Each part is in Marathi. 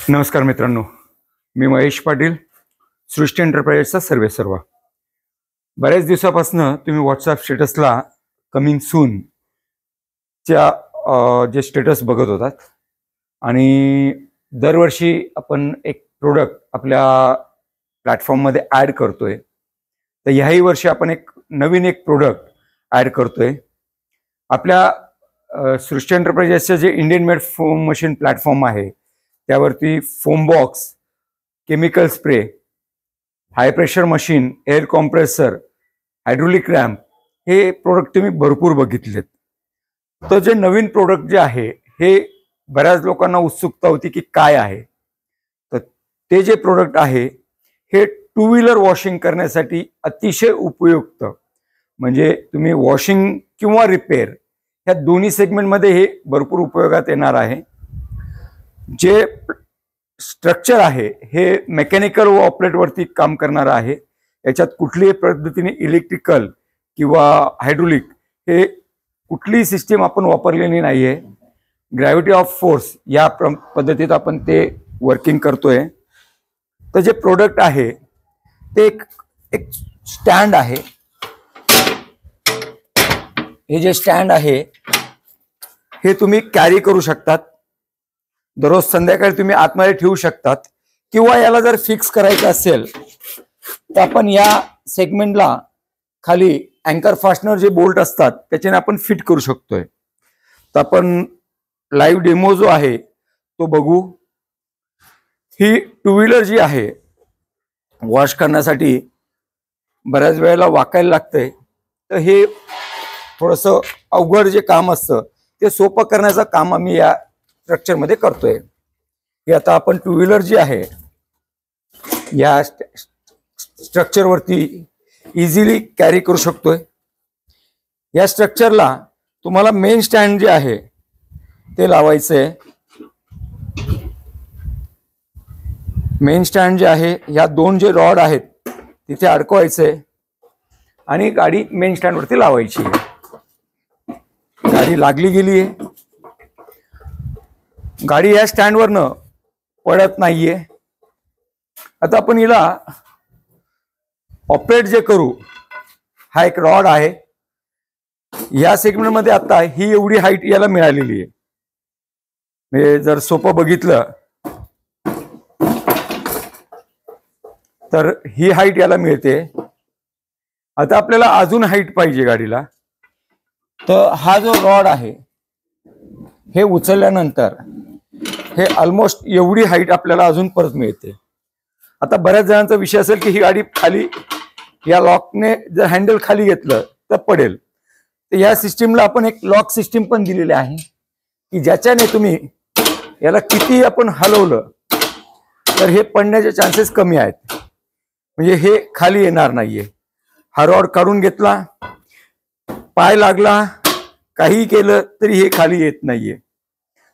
नमस्कार मित्रांनो, मी महेश पाटील, सृष्टी एंटरप्राइजेसचा सर्वेसर्वा. बऱ्याच दिवसापासून तुम्ही व्हॉट्सअप स्टेटसला कमिंग सून च्या जे स्टेटस बघत होतात आणि दरवर्षी आपण एक प्रोडक्ट आपल्या प्लॅटफॉर्ममध्ये ॲड करतोय. तर ह्याही वर्षी आपण एक नवीन प्रोडक्ट ॲड करतोय. आपल्या सृष्टी एंटरप्राइजेसचे जे Indian made foam machine platform आहे त्यावरती foam box, chemical spray, high pressure machine, air compressor, hydraulic ramp हे प्रोडक्ट तुम्ही भरपूर बघितलेत. तर जे नवीन प्रोडक्ट जे आहे हे बऱ्याच लोकांना उत्सुकता होती की काय आहे. तर ते जे प्रोडक्ट आहे हे टू व्हीलर वॉशिंग करण्यासाठी अतिशय उपयुक्त, म्हणजे तुम्ही वॉशिंग किंवा रिपेअर ह्या दोन्ही सेगमेंटमध्ये हे भरपूर उपयोगात येणार आहे. जे स्ट्रक्चर आहे हे मेकॅनिकल व ऑपरेटवरती काम करणार आहे. याच्यात कुठल्याही पद्धतीने इलेक्ट्रिकल किंवा हायड्रोलिक हे कुठलीही सिस्टीम आपण वापरलेली नाहीये. ग्रॅव्हिटी ऑफ फोर्स या पद्धतीत आपण ते वर्किंग करतोय. तर जे प्रोडक्ट आहे ते एक स्टँड आहे. हे जे स्टँड आहे हे तुम्ही कॅरी करू शकतात. दररोज संध्याकाळी तुम्ही आतमध्ये ठेवू शकतात किंवा याला जर फिक्स करायचं असेल तर आपण या सेगमेंटला खाली अँकर फास्टनर जे बोल्ट असतात त्याच्याने आपण फिट करू शकतोय. तर आपण लाईव्ह डेमो जो आहे तो बघू. ही टू व्हीलर जी आहे वॉश करण्यासाठी बऱ्याच वेळेला वाकायला लागतंय. तर हे थोडंसं अवघड जे काम असतं ते सोपं करण्याचं काम आम्ही या स्ट्रक्चरमध्ये करतोय. हे आता आपण टू व्हीलर जी आहे या स्ट्रक्चरवरती इझिली कॅरी करू शकतोय. या स्ट्रक्चरला तुम्हाला मेन स्टँड जे आहे ते लावायचंय. मेन स्टँड जे आहे या दोन जे रॉड आहेत तिथे अडकवायचंय आणि गाडी मेन स्टँडवरती लावायची. गाडी लागली गेली आहे. गाडी या स्टँडवरनं पडत नाहीये. आता आपण हिला ऑपरेट जे करू, हा एक रॉड आहे. या सेगमेंटमध्ये आता ही एवढी हाईट याला मिळालेली आहे. म्हणजे जर सोपं बघितलं तर ही हाईट याला मिळते. आता आपल्याला अजून हाईट पाहिजे गाडीला. तर हा जो रॉड आहे हे उचलल्यानंतर हे ऑलमोस्ट एवढी हाईट आपल्याला अजून परत मिळते. आता बऱ्याच जणांचा विषय असेल की ही गाडी खाली या लॉकने जर हँडल खाली घेतलं तर पडेल. तर या सिस्टीमला आपण एक लॉक सिस्टीम पण दिलेली आहे की ज्याच्याने तुम्ही याला किती आपण हलवलं तर हे पडण्याचे चान्सेस कमी आहेत. म्हणजे हे खाली येणार नाहीये. हा रॉड काढून घेतला, पाय लागला, काही केलं तरी हे खाली येत नाहीये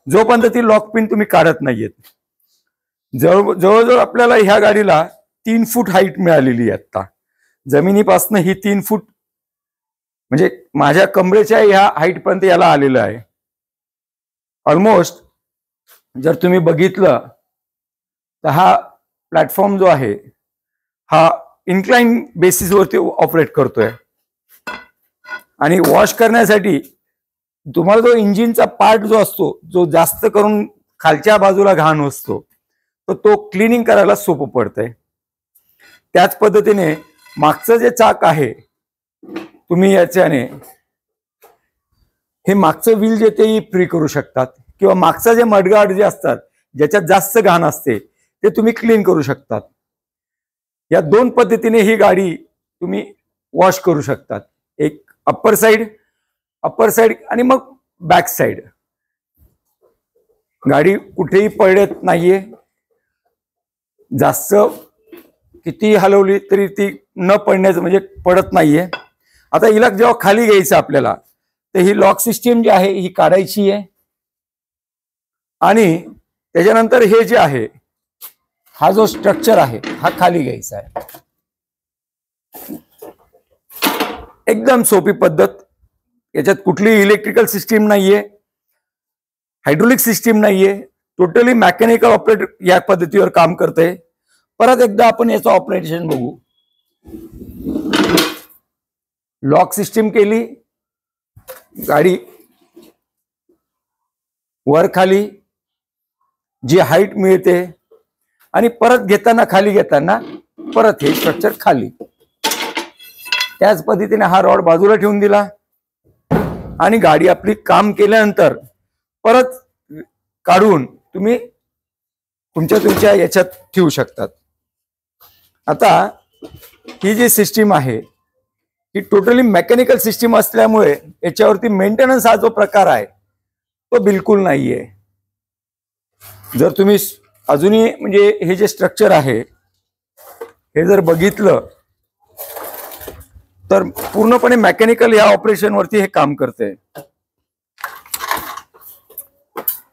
जोपर्यंत ती लॉक पिन तुम्ही काढत नाहीयेत. जवळजवळ आपल्याला ह्या गाडीला 3 फूट हाईट मिळालेली आहे. आता जमिनीपासून ही 3 फूट म्हणजे माझ्या कमरेच्या ह्या हाईट पर्यंत याला आलेलं आहे. ऑलमोस्ट जर तुम्ही बघितलं तर हा प्लॅटफॉर्म जो आहे हा इन्क्लाइन बेसिसवरती ऑपरेट करतोय. आणि वॉश करण्यासाठी तुम्हाला जो इंजिनचा पार्ट जो असतो जो जास्त करून खालच्या बाजूला घाण असतो तर तो क्लिनिंग करायला सोपं पडतंय. त्याच पद्धतीने मागचं जे चाक आहे तुम्ही याच्याने हे मागचं व्हील जे ते फ्री करू शकतात किंवा मागचं जे मडगार्ड जे असतात ज्याच्यात जास्त घाण असते ते तुम्ही क्लीन करू शकतात. या दोन पद्धतीने ही गाडी तुम्ही वॉश करू शकतात. एक अप्पर साइड आणि मग बॅक साइड. गाडी कुठेही पडत नाहीये. जास्त किती हलवली तरी ती न पडण्याचं म्हणजे पडत नाहीये. आता हिला जेव्हा खाली घ्यायचं आपल्याला तर ही लॉक सिस्टीम जी आहे ही काढायची आहे आणि त्याच्यानंतर हे जे आहे हा जो स्ट्रक्चर आहे हा खाली घ्यायचा आहे. एकदम सोपी पद्धत. याच्यात कुठली इलेक्ट्रिकल सिस्टीम नाहीये, हायड्रोलिक सिस्टीम नाहीये, टोटली मेकॅनिकल ऑपरेट या पद्धतीवर काम करते. परत एकदा आपण याचं ऑपरेशन बघू. लॉक सिस्टीम केली, गाडी वर खाली जी हाईट मिळते आणि परत घेताना खाली घेताना परत हे स्ट्रक्चर खाली. त्याच पद्धतीने हा रॉड बाजूला ठेवून दिला आणि गाडी आपली काम केल्यानंतर परत काढून तुम्ही तुमच्या याच्यात ठेवू शकतात. आता ही जी सिस्टीम आहे ही टोटली मेकॅनिकल सिस्टीम असल्यामुळे याच्यावरती मेंटेनन्स हा जो प्रकार आहे तो बिलकुल नाहीये. जर तुम्ही अजूनही म्हणजे हे जे स्ट्रक्चर आहे हे जर बघितलं तर पूर्णपणे मेकॅनिकल या ऑपरेशन वरती हे काम करते.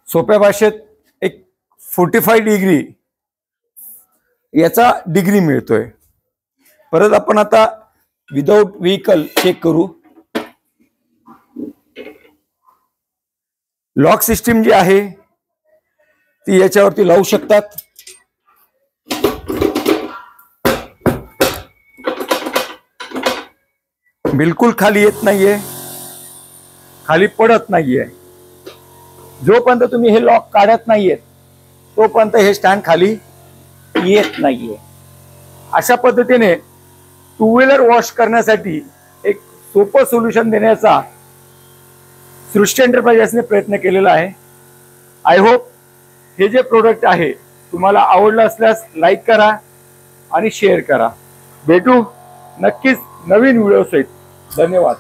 सोप्या भाषेत एक 45 डिग्री याचा डिग्री मिळतोय. परत आपण आता विदाउट व्हेकल चेक करू. लॉक सिस्टीम जी आहे ती याच्यावरती लावू शकतात. बिलकुल खाली येत नाहीये, खाली पडत नाहीये. जोपर्यंत तुम्ही हे लॉक काढत नाहीयेत तोपर्यंत हे स्टँड खाली येत नाहीये. अशा पद्धतीने टू व्हीलर वॉश करण्यासाठी एक सोपं सोल्युशन देण्याचा सृष्टी एंटरप्राइजेसने प्रयत्न केलेला आहे. आय होप हे जे प्रोडक्ट आहे तुम्हाला आवडलं असल्यास लाईक करा आणि शेअर करा. भेटू नक्कीच नवीन व्हिडिओ सहित. धन्यवाद.